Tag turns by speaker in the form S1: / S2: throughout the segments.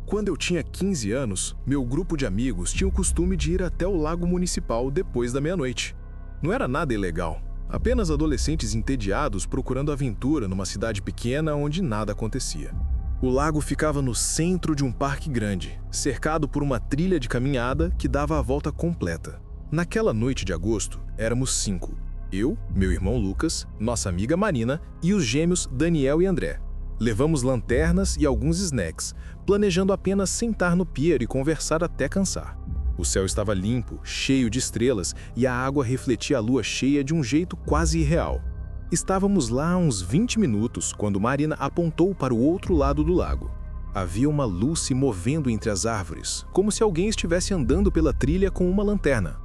S1: Quando eu tinha 15 anos, meu grupo de amigos tinha o costume de ir até o lago municipal depois da meia-noite. Não era nada ilegal, apenas adolescentes entediados procurando aventura numa cidade pequena onde nada acontecia. O lago ficava no centro de um parque grande, cercado por uma trilha de caminhada que dava a volta completa. Naquela noite de agosto, éramos 5. Eu, meu irmão Lucas, nossa amiga Marina e os gêmeos Daniel e André. Levamos lanternas e alguns snacks, planejando apenas sentar no pier e conversar até cansar. O céu estava limpo, cheio de estrelas e a água refletia a lua cheia de um jeito quase irreal. Estávamos lá há uns 20 minutos quando Marina apontou para o outro lado do lago. Havia uma luz se movendo entre as árvores, como se alguém estivesse andando pela trilha com uma lanterna.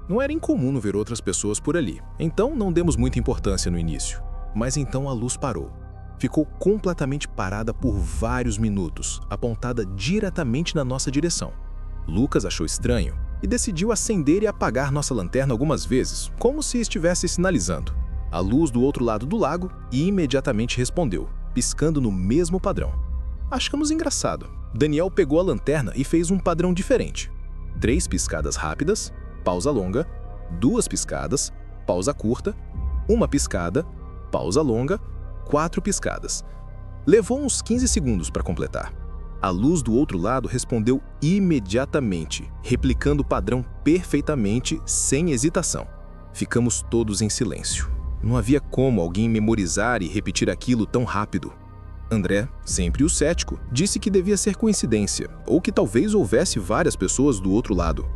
S1: Não era incomum ver outras pessoas por ali, então não demos muita importância no início. Mas então a luz parou. Ficou completamente parada por vários minutos, apontada diretamente na nossa direção. Lucas achou estranho e decidiu acender e apagar nossa lanterna algumas vezes, como se estivesse sinalizando. A luz do outro lado do lago imediatamente respondeu, piscando no mesmo padrão. Achamos engraçado. Daniel pegou a lanterna e fez um padrão diferente. 3 piscadas rápidas, pausa longa, 2 piscadas, pausa curta, 1 piscada, pausa longa, 4 piscadas. Levou uns 15 segundos para completar. A luz do outro lado respondeu imediatamente, replicando o padrão perfeitamente, sem hesitação. Ficamos todos em silêncio. Não havia como alguém memorizar e repetir aquilo tão rápido. André, sempre o cético, disse que devia ser coincidência, ou que talvez houvesse várias pessoas do outro lado.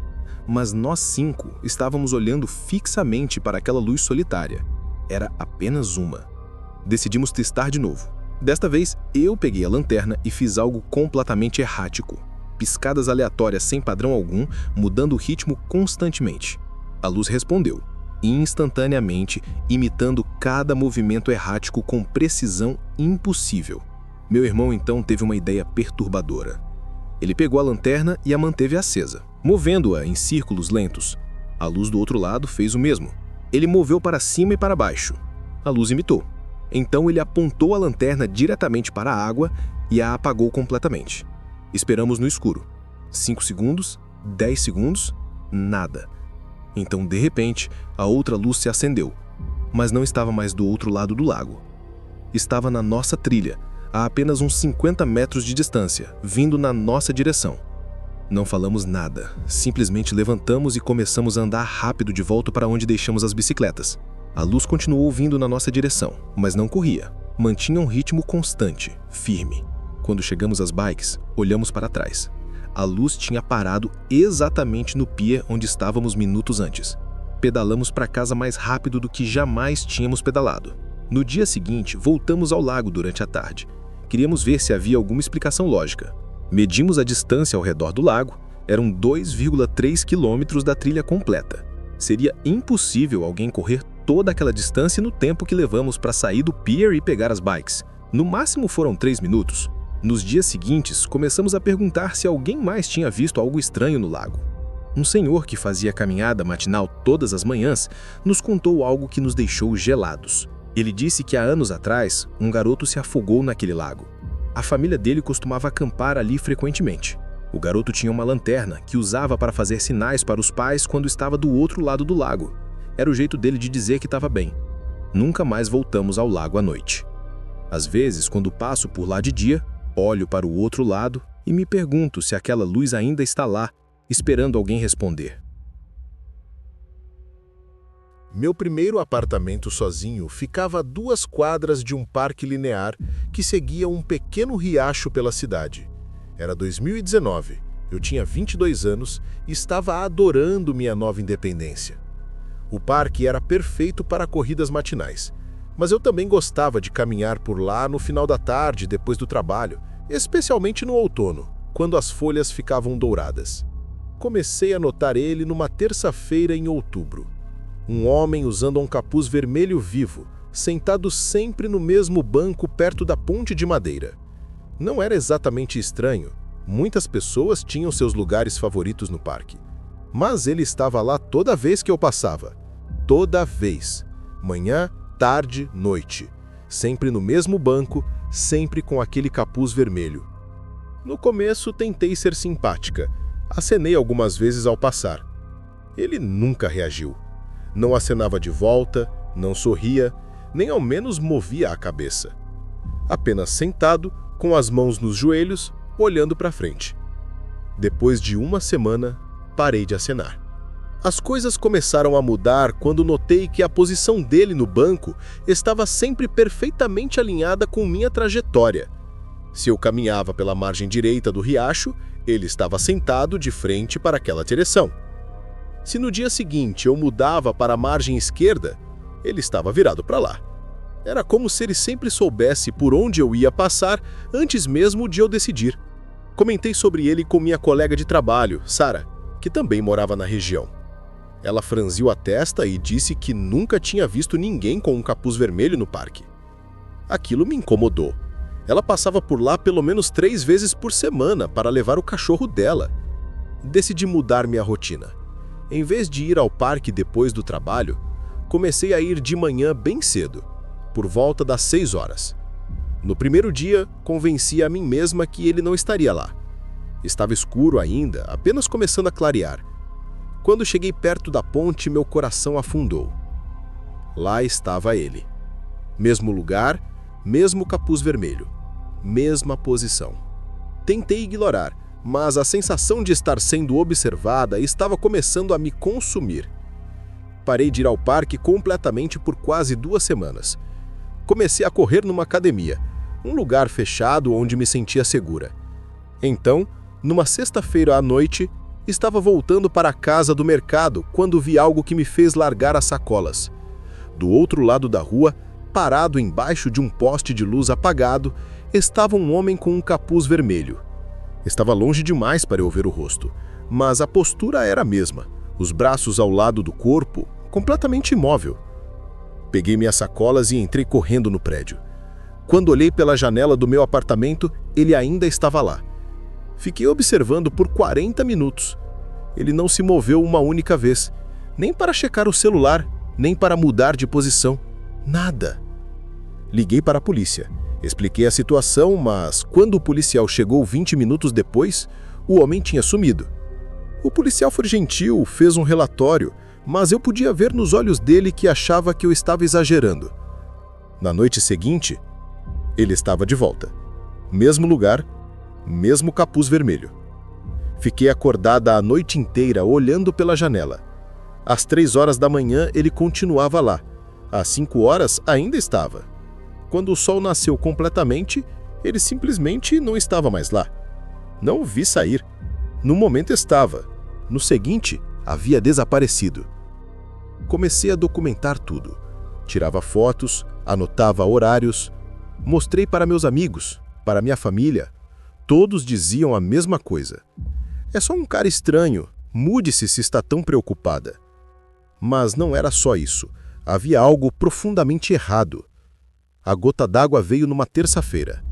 S1: Mas nós 5 estávamos olhando fixamente para aquela luz solitária. Era apenas uma. Decidimos testar de novo. Desta vez, eu peguei a lanterna e fiz algo completamente errático. Piscadas aleatórias sem padrão algum, mudando o ritmo constantemente. A luz respondeu, instantaneamente, imitando cada movimento errático com precisão impossível. Meu irmão então teve uma ideia perturbadora. Ele pegou a lanterna e a manteve acesa, movendo-a em círculos lentos. A luz do outro lado fez o mesmo. Ele moveu para cima e para baixo. A luz imitou. Então ele apontou a lanterna diretamente para a água e a apagou completamente. Esperamos no escuro. 5 segundos, 10 segundos, nada. Então, de repente, a outra luz se acendeu, mas não estava mais do outro lado do lago. Estava na nossa trilha, a apenas uns 50 metros de distância, vindo na nossa direção. Não falamos nada, simplesmente levantamos e começamos a andar rápido de volta para onde deixamos as bicicletas. A luz continuou vindo na nossa direção, mas não corria. Mantinha um ritmo constante, firme. Quando chegamos às bikes, olhamos para trás. A luz tinha parado exatamente no pier onde estávamos minutos antes. Pedalamos para casa mais rápido do que jamais tínhamos pedalado. No dia seguinte, voltamos ao lago durante a tarde. Queríamos ver se havia alguma explicação lógica. Medimos a distância ao redor do lago. Eram 2,3 quilômetros da trilha completa. Seria impossível alguém correr toda aquela distância no tempo que levamos para sair do pier e pegar as bikes. No máximo foram 3 minutos. Nos dias seguintes, começamos a perguntar se alguém mais tinha visto algo estranho no lago. Um senhor que fazia caminhada matinal todas as manhãs nos contou algo que nos deixou gelados. Ele disse que há anos atrás, um garoto se afogou naquele lago. A família dele costumava acampar ali frequentemente. O garoto tinha uma lanterna que usava para fazer sinais para os pais quando estava do outro lado do lago. Era o jeito dele de dizer que estava bem. Nunca mais voltamos ao lago à noite. Às vezes, quando passo por lá de dia, olho para o outro lado e me pergunto se aquela luz ainda está lá, esperando alguém responder.
S2: Meu primeiro apartamento sozinho ficava a 2 quadras de um parque linear que seguia um pequeno riacho pela cidade. Era 2019, eu tinha 22 anos e estava adorando minha nova independência. O parque era perfeito para corridas matinais, mas eu também gostava de caminhar por lá no final da tarde depois do trabalho, especialmente no outono, quando as folhas ficavam douradas. Comecei a notar ele numa terça-feira em outubro. Um homem usando um capuz vermelho vivo, sentado sempre no mesmo banco perto da ponte de madeira. Não era exatamente estranho, muitas pessoas tinham seus lugares favoritos no parque. Mas ele estava lá toda vez que eu passava. Toda vez. Manhã, tarde, noite. Sempre no mesmo banco, sempre com aquele capuz vermelho. No começo, tentei ser simpática. Acenei algumas vezes ao passar. Ele nunca reagiu. Não acenava de volta, não sorria, nem ao menos movia a cabeça. Apenas sentado, com as mãos nos joelhos, olhando para frente. Depois de uma semana, parei de acenar. As coisas começaram a mudar quando notei que a posição dele no banco estava sempre perfeitamente alinhada com minha trajetória. Se eu caminhava pela margem direita do riacho, ele estava sentado de frente para aquela direção. Se no dia seguinte eu mudava para a margem esquerda, ele estava virado para lá. Era como se ele sempre soubesse por onde eu ia passar antes mesmo de eu decidir. Comentei sobre ele com minha colega de trabalho, Sara, que também morava na região. Ela franziu a testa e disse que nunca tinha visto ninguém com um capuz vermelho no parque. Aquilo me incomodou. Ela passava por lá pelo menos 3 vezes por semana para levar o cachorro dela. Decidi mudar minha rotina. Em vez de ir ao parque depois do trabalho, comecei a ir de manhã bem cedo, por volta das 6 horas. No primeiro dia, convenci a mim mesma que ele não estaria lá. Estava escuro ainda, apenas começando a clarear. Quando cheguei perto da ponte, meu coração afundou. Lá estava ele. Mesmo lugar, mesmo capuz vermelho, mesma posição. Tentei ignorar, mas a sensação de estar sendo observada estava começando a me consumir. Parei de ir ao parque completamente por quase 2 semanas. Comecei a correr numa academia, um lugar fechado onde me sentia segura. Então, numa sexta-feira à noite, estava voltando para a casa do mercado quando vi algo que me fez largar as sacolas. Do outro lado da rua, parado embaixo de um poste de luz apagado, estava um homem com um capuz vermelho. Estava longe demais para eu ver o rosto, mas a postura era a mesma, os braços ao lado do corpo, completamente imóvel. Peguei minhas sacolas e entrei correndo no prédio. Quando olhei pela janela do meu apartamento, ele ainda estava lá. Fiquei observando por 40 minutos. Ele não se moveu uma única vez, nem para checar o celular, nem para mudar de posição. Nada. Liguei para a polícia. Expliquei a situação, mas quando o policial chegou 20 minutos depois, o homem tinha sumido. O policial foi gentil, fez um relatório, mas eu podia ver nos olhos dele que achava que eu estava exagerando. Na noite seguinte, ele estava de volta. Mesmo lugar, mesmo capuz vermelho. Fiquei acordada a noite inteira olhando pela janela. Às 3 horas da manhã ele continuava lá. Às 5 horas ainda estava. Quando o sol nasceu completamente, ele simplesmente não estava mais lá. Não o vi sair. No momento estava. No seguinte, havia desaparecido. Comecei a documentar tudo. Tirava fotos, anotava horários, mostrei para meus amigos, para minha família. Todos diziam a mesma coisa. É só um cara estranho, mude-se se está tão preocupada. Mas não era só isso. Havia algo profundamente errado. A gota d'água veio numa terça-feira.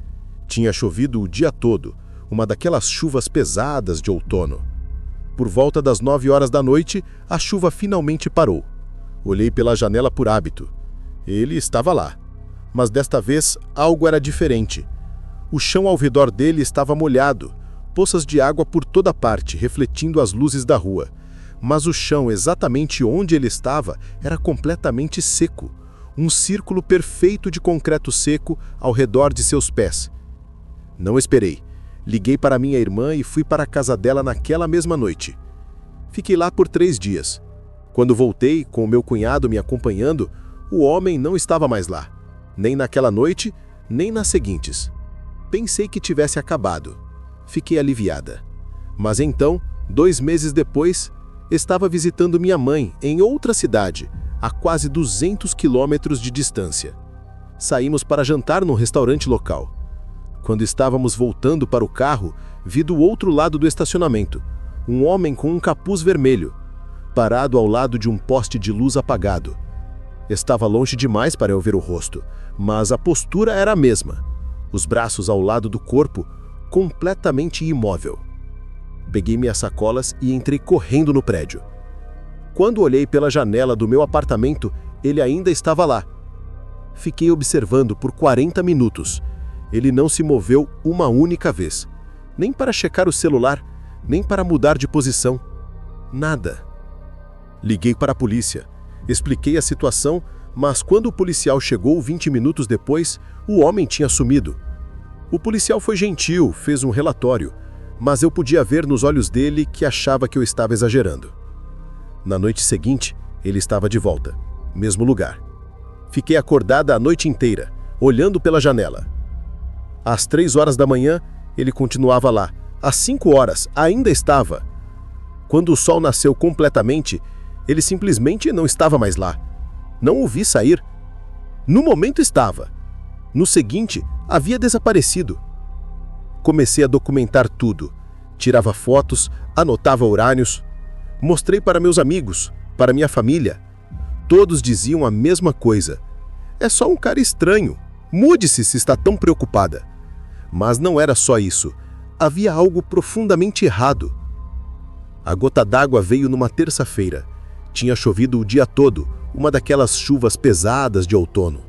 S2: Tinha chovido o dia todo, uma daquelas chuvas pesadas de outono. Por volta das 9 horas da noite, a chuva finalmente parou. Olhei pela janela por hábito. Ele estava lá. Mas desta vez, algo era diferente. O chão ao redor dele estava molhado, poças de água por toda parte, refletindo as luzes da rua. Mas o chão exatamente onde ele estava era completamente seco. Um círculo perfeito de concreto seco ao redor de seus pés. Não esperei. Liguei para minha irmã e fui para a casa dela naquela mesma noite. Fiquei lá por 3 dias. Quando voltei, com o meu cunhado me acompanhando, o homem não estava mais lá. Nem naquela noite, nem nas seguintes. Pensei que tivesse acabado. Fiquei aliviada. Mas então, 2 meses depois, estava visitando minha mãe em outra cidade, a quase 200 quilômetros de distância. Saímos para jantar num restaurante local. Quando estávamos voltando para o carro, vi do outro lado do estacionamento um homem com um capuz vermelho, parado ao lado de um poste de luz apagado. Estava longe demais para eu ver o rosto, mas a postura era a mesma. Os braços ao lado do corpo, completamente imóvel. Peguei minhas sacolas e entrei correndo no prédio. Quando olhei pela janela do meu apartamento, ele ainda estava lá. Fiquei observando por 40 minutos. Ele não se moveu uma única vez. nem para checar o celular, nem para mudar de posição. Nada. Liguei para a polícia, expliquei a situação, mas quando o policial chegou 20 minutos depois, o homem tinha sumido. O policial foi gentil, fez um relatório, mas eu podia ver nos olhos dele que achava que eu estava exagerando. Na noite seguinte, ele estava de volta, mesmo lugar. Fiquei acordada a noite inteira, olhando pela janela. Às 3 horas da manhã, ele continuava lá. Às 5 horas, ainda estava. Quando o sol nasceu completamente, ele simplesmente não estava mais lá. Não o vi sair. No momento estava. No seguinte, havia desaparecido. Comecei a documentar tudo. Tirava fotos, anotava horários. Mostrei para meus amigos, para minha família. Todos diziam a mesma coisa. É só um cara estranho. Mude-se se está tão preocupada. Mas não era só isso. Havia algo profundamente errado. A gota d'água veio numa terça-feira. Tinha chovido o dia todo, uma daquelas chuvas pesadas de outono.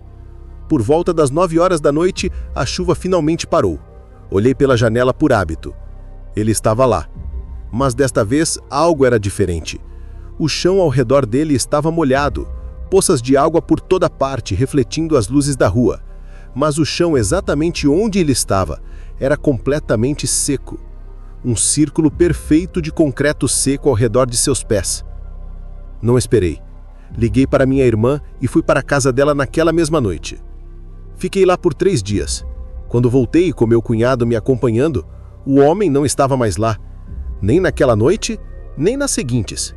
S2: Por volta das 9 horas da noite, a chuva finalmente parou. Olhei pela janela por hábito. Ele estava lá. Mas desta vez, algo era diferente. O chão ao redor dele estava molhado, poças de água por toda parte, refletindo as luzes da rua. Mas o chão exatamente onde ele estava era completamente seco. Um círculo perfeito de concreto seco ao redor de seus pés. Não esperei. Liguei para minha irmã e fui para a casa dela naquela mesma noite. Fiquei lá por 3 dias. Quando voltei com meu cunhado me acompanhando, o homem não estava mais lá. Nem naquela noite, nem nas seguintes.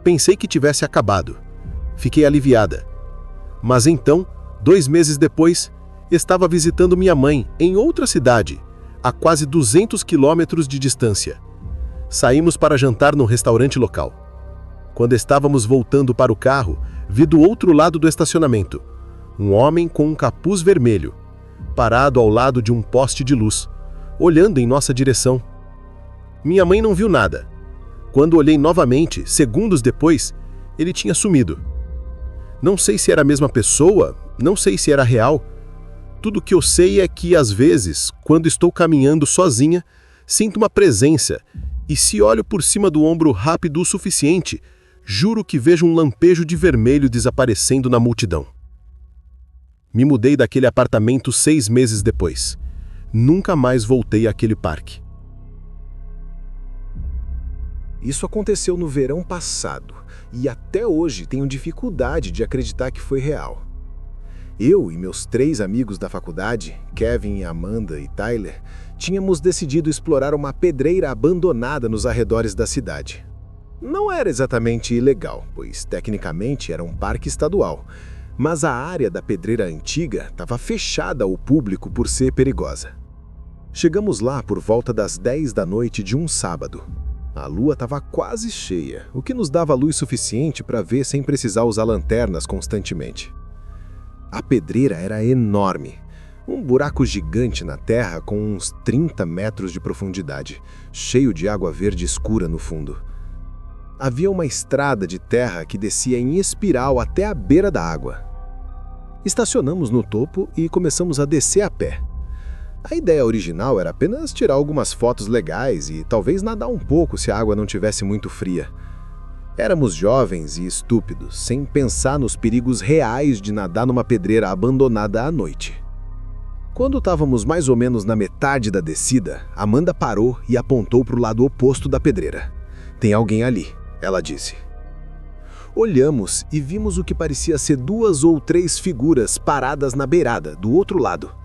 S2: Pensei que tivesse acabado. Fiquei aliviada. Mas então, 2 meses depois, estava visitando minha mãe em outra cidade, a quase 200 quilômetros de distância. Saímos para jantar num restaurante local. Quando estávamos voltando para o carro, vi do outro lado do estacionamento um homem com um capuz vermelho, parado ao lado de um poste de luz, olhando em nossa direção. Minha mãe não viu nada. Quando olhei novamente, segundos depois, ele tinha sumido. Não sei se era a mesma pessoa, não sei se era real. Tudo que eu sei é que, às vezes, quando estou caminhando sozinha, sinto uma presença, e se olho por cima do ombro rápido o suficiente, juro que vejo um lampejo de vermelho desaparecendo na multidão. Me mudei daquele apartamento 6 meses depois. Nunca mais voltei àquele parque.
S3: Isso aconteceu no verão passado, e até hoje tenho dificuldade de acreditar que foi real. Eu e meus 3 amigos da faculdade, Kevin, Amanda e Tyler, tínhamos decidido explorar uma pedreira abandonada nos arredores da cidade. Não era exatamente ilegal, pois tecnicamente era um parque estadual, mas a área da pedreira antiga estava fechada ao público por ser perigosa. Chegamos lá por volta das 10 da noite de um sábado. A lua estava quase cheia, o que nos dava luz suficiente para ver sem precisar usar lanternas constantemente. A pedreira era enorme, um buraco gigante na terra com uns 30 metros de profundidade, cheio de água verde escura no fundo. Havia uma estrada de terra que descia em espiral até a beira da água. Estacionamos no topo e começamos a descer a pé. A ideia original era apenas tirar algumas fotos legais e talvez nadar um pouco se a água não tivesse muito fria. Éramos jovens e estúpidos, sem pensar nos perigos reais de nadar numa pedreira abandonada à noite. Quando estávamos mais ou menos na metade da descida, Amanda parou e apontou para o lado oposto da pedreira. "Tem alguém ali", ela disse. Olhamos e vimos o que parecia ser 2 ou 3 figuras paradas na beirada, do outro lado.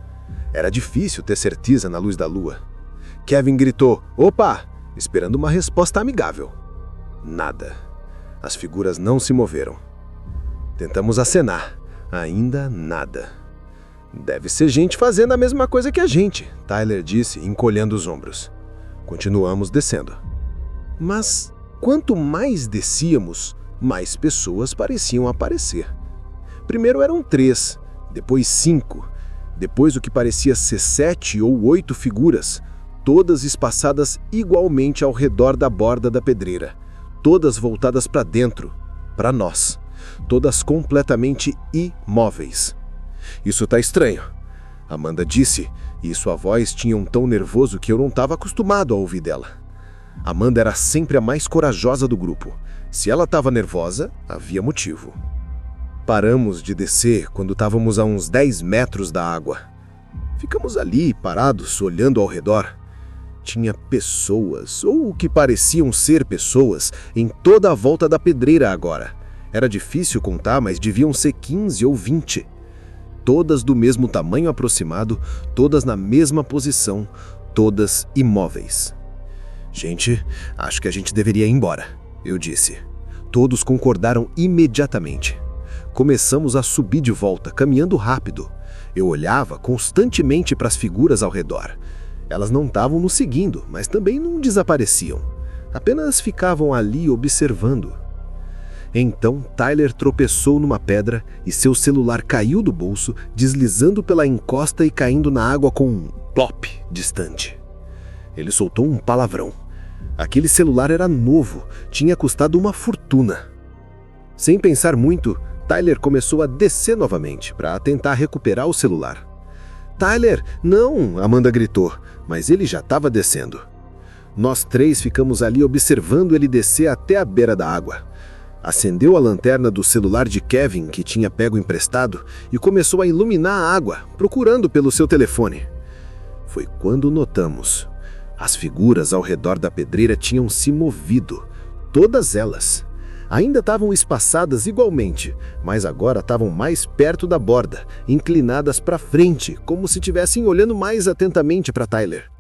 S3: Era difícil ter certeza na luz da lua. Kevin gritou, "Opa!", esperando uma resposta amigável. Nada. As figuras não se moveram. Tentamos acenar. Ainda nada. "Deve ser gente fazendo a mesma coisa que a gente", Tyler disse, encolhendo os ombros. Continuamos descendo. Mas, quanto mais descíamos, mais pessoas pareciam aparecer. Primeiro eram 3, depois 5, depois o que parecia ser 7 ou 8 figuras, todas espaçadas igualmente ao redor da borda da pedreira, todas voltadas para dentro, para nós, todas completamente imóveis. "Isso tá estranho", Amanda disse, E sua voz tinha um tom nervoso que eu não estava acostumado a ouvir dela. Amanda era sempre a mais corajosa do grupo. Se ela estava nervosa, havia motivo. Paramos de descer quando estávamos a uns 10 metros da água. Ficamos ali, parados, olhando ao redor. Tinha pessoas, ou o que pareciam ser pessoas, em toda a volta da pedreira agora. Era difícil contar, mas deviam ser 15 ou 20. Todas do mesmo tamanho aproximado, todas na mesma posição, todas imóveis. Gente, acho que a gente deveria ir embora, eu disse. Todos concordaram imediatamente. Começamos a subir de volta, caminhando rápido. Eu olhava constantemente para as figuras ao redor. Elas não estavam nos seguindo, mas também não desapareciam. Apenas ficavam ali observando. Então, Tyler tropeçou numa pedra e seu celular caiu do bolso, deslizando pela encosta e caindo na água com um plop distante. Ele soltou um palavrão. Aquele celular era novo, tinha custado uma fortuna. Sem pensar muito, Tyler começou a descer novamente para tentar recuperar o celular. "Tyler, não!" Amanda gritou, mas ele já estava descendo. Nós três ficamos ali observando ele descer até a beira da água. Acendeu a lanterna do celular de Kevin, que tinha pego emprestado, e começou a iluminar a água, procurando pelo seu telefone. Foi quando notamos. As figuras ao redor da pedreira tinham se movido, todas elas. Ainda estavam espaçadas igualmente, mas agora estavam mais perto da borda, inclinadas para frente, como se estivessem olhando mais atentamente para Tyler.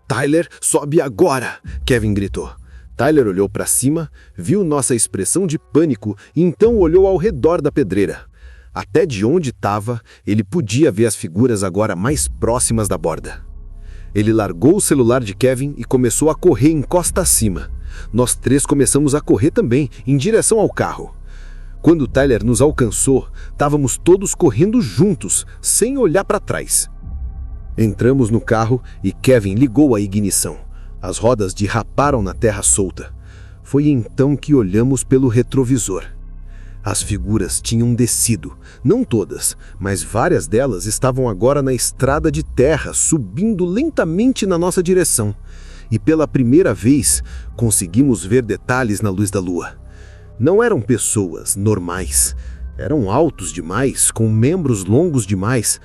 S3: "Tyler, sobe agora!" Kevin gritou. Tyler olhou para cima, viu nossa expressão de pânico e então olhou ao redor da pedreira. Até de onde estava, ele podia ver as figuras agora mais próximas da borda. Ele largou o celular de Kevin e começou a correr encosta acima. Nós três começamos a correr também, em direção ao carro. Quando Tyler nos alcançou, estávamos todos correndo juntos, sem olhar para trás. Entramos no carro e Kevin ligou a ignição. As rodas derraparam na terra solta. Foi então que olhamos pelo retrovisor. As figuras tinham descido, não todas, mas várias delas estavam agora na estrada de terra, subindo lentamente na nossa direção. E pela primeira vez, conseguimos ver detalhes na luz da lua. Não eram pessoas normais. Eram altos demais, com membros longos demais.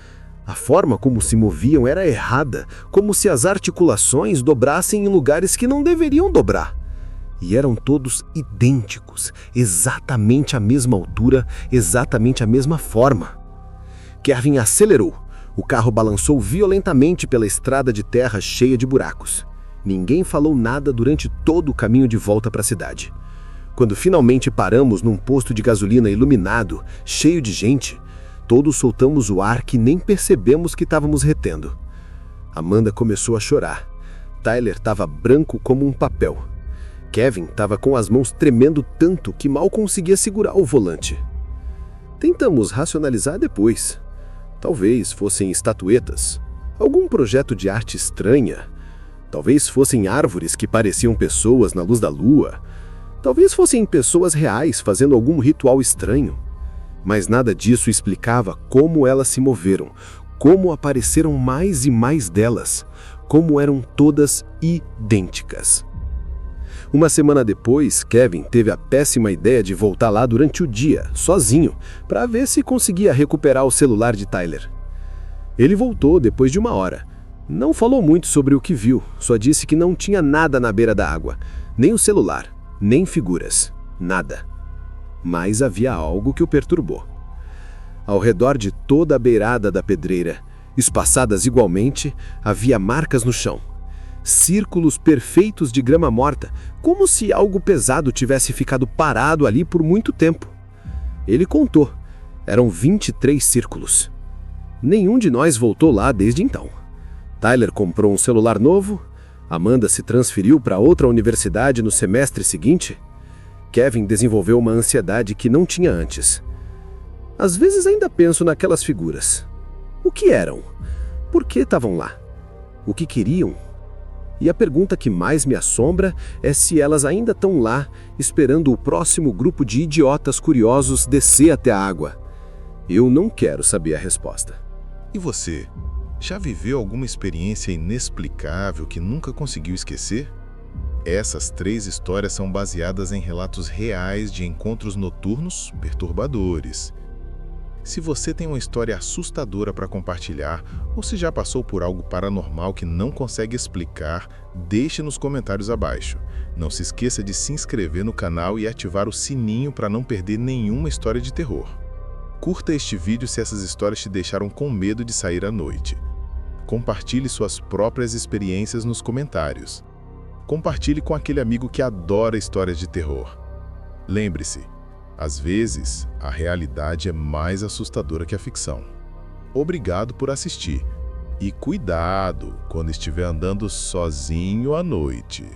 S3: A forma como se moviam era errada, como se as articulações dobrassem em lugares que não deveriam dobrar. E eram todos idênticos, exatamente a mesma altura, exatamente a mesma forma. Kevin acelerou. O carro balançou violentamente pela estrada de terra cheia de buracos. Ninguém falou nada durante todo o caminho de volta para a cidade. Quando finalmente paramos num posto de gasolina iluminado, cheio de gente, todos soltamos o ar que nem percebemos que estávamos retendo. Amanda começou a chorar. Tyler estava branco como um papel. Kevin estava com as mãos tremendo tanto que mal conseguia segurar o volante. Tentamos racionalizar depois. Talvez fossem estatuetas, algum projeto de arte estranha. Talvez fossem árvores que pareciam pessoas na luz da lua. Talvez fossem pessoas reais fazendo algum ritual estranho. Mas nada disso explicava como elas se moveram, como apareceram mais e mais delas, como eram todas idênticas. Uma semana depois, Kevin teve a péssima ideia de voltar lá durante o dia, sozinho, para ver se conseguia recuperar o celular de Tyler. Ele voltou depois de 1 hora. Não falou muito sobre o que viu, só disse que não tinha nada na beira da água, nem o celular, nem figuras, nada. Mas havia algo que o perturbou. Ao redor de toda a beirada da pedreira, espaçadas igualmente, havia marcas no chão. Círculos perfeitos de grama morta, como se algo pesado tivesse ficado parado ali por muito tempo. Ele contou. Eram 23 círculos. Nenhum de nós voltou lá desde então. Tyler comprou um celular novo, Amanda se transferiu para outra universidade no semestre seguinte. Kevin desenvolveu uma ansiedade que não tinha antes. Às vezes ainda penso naquelas figuras. O que eram? Por que estavam lá? O que queriam? E a pergunta que mais me assombra é se elas ainda estão lá, esperando o próximo grupo de idiotas curiosos descer até a água. Eu não quero saber a resposta.
S1: E você?
S2: Já viveu alguma experiência inexplicável que nunca conseguiu esquecer? Essas 3 histórias são baseadas em relatos reais de encontros noturnos perturbadores. Se você tem uma história assustadora para compartilhar, ou se já passou por algo paranormal que não consegue explicar, deixe nos comentários abaixo. Não se esqueça de se inscrever no canal e ativar o sininho para não perder nenhuma história de terror. Curta este vídeo se essas histórias te deixaram com medo de sair à noite. Compartilhe suas próprias experiências nos comentários. Compartilhe com aquele amigo que adora histórias de terror. Lembre-se, às vezes, a realidade é mais assustadora que a ficção. Obrigado por assistir. E cuidado quando estiver andando sozinho à noite.